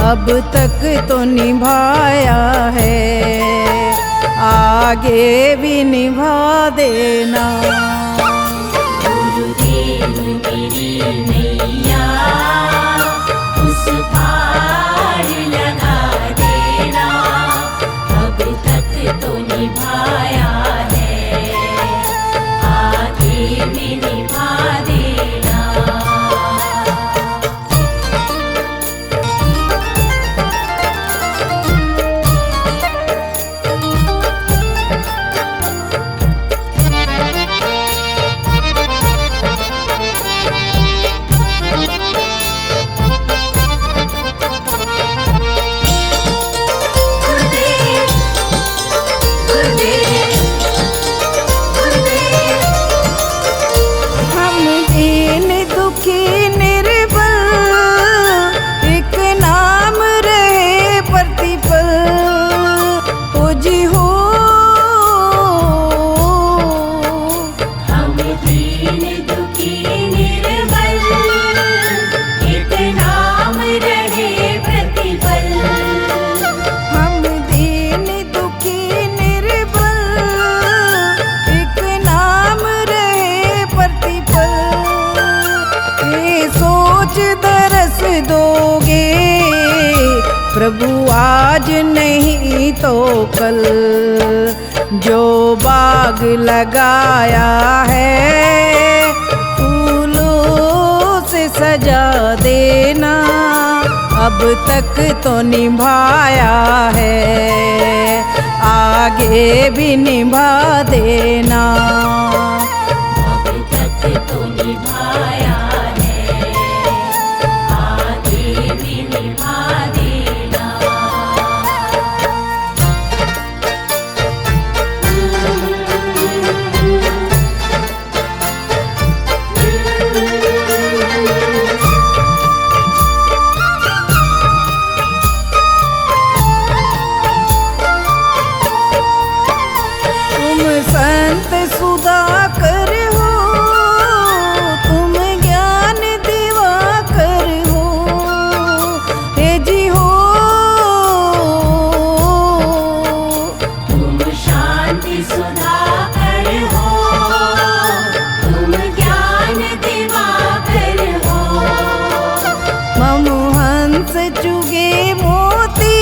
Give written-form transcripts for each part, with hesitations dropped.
अब तक तो निभाया है, आगे भी निभा देना। गुरुदेव मेरी नैया उस पार लगा देना, अब तक तो निभाया है, आगे भी निभा देना। दोगे प्रभु आज नहीं तो कल, जो बाग लगाया है फूलों से सजा देना, अब तक तो निभाया है, आगे भी निभा देना। अब तक तो निभाया निभा देना। तुम संत सुधाकर हो, तुम ज्ञान दिवाकर हो, सुधाकर हो, तुम ज्ञान दिवाकर हो। ममुहंस चुगे मोती,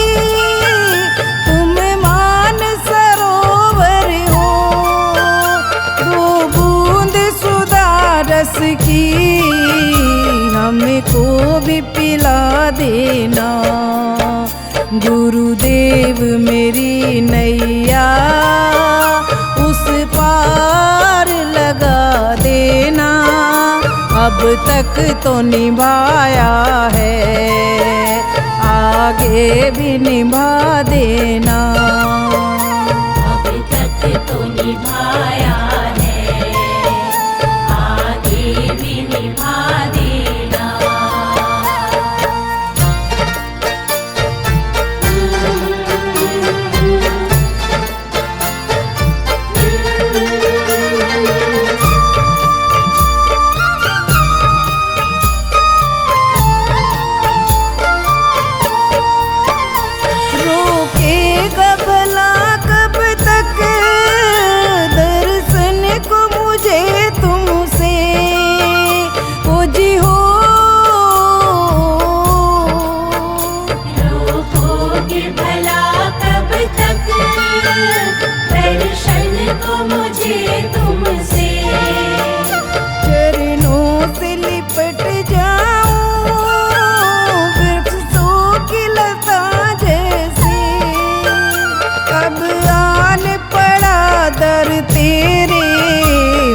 तुम मान सरोवर हो, वो बूंद सुधा रस की हमको भी पिला देना। गुरुदेव मेरी नैया उस पार लगा देना, अब तक तो निभाया है, आगे भी निभा देना। अब तक तो निभाया है, आगे भी निभा देना। चरणों से लिपट जाऊं वृक्षों की लता जैसे, अब आन पड़ा दर तेरे,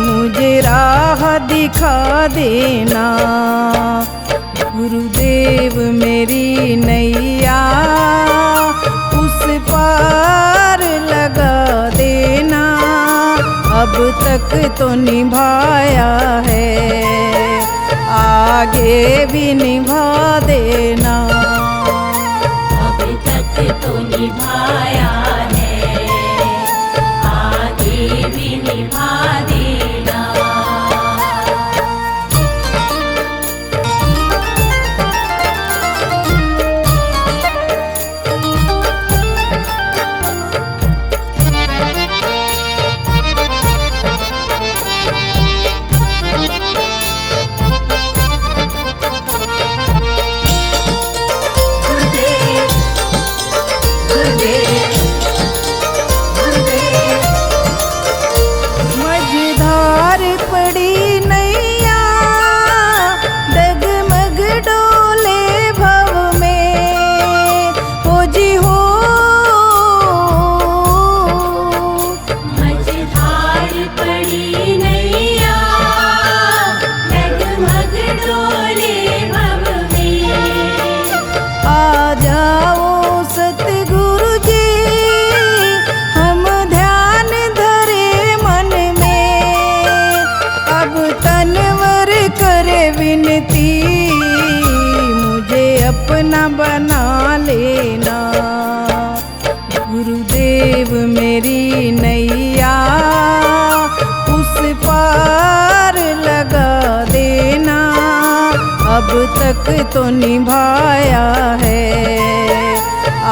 मुझे राह दिखा देना। गुरुदेव मेरी नैया उस पार लगा देना, अब तक तो निभाया है, आगे भी निभा देना। अब तक तो निभाया है, आगे भी निभा देना। न बना लेना। गुरुदेव मेरी नैया उस पार लगा देना, अब तक तो निभाया है,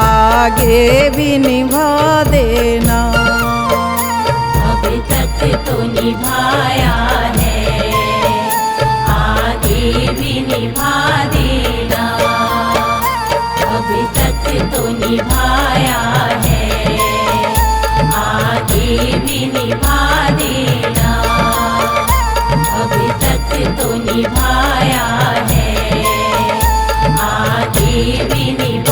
आगे भी निभा देना। अब तक तो निभाया है, आगे भी निभा देना। अब तक तो निभाया है, आगे भी निभा देना। अब तक तो निभाया है, आगे भी निभा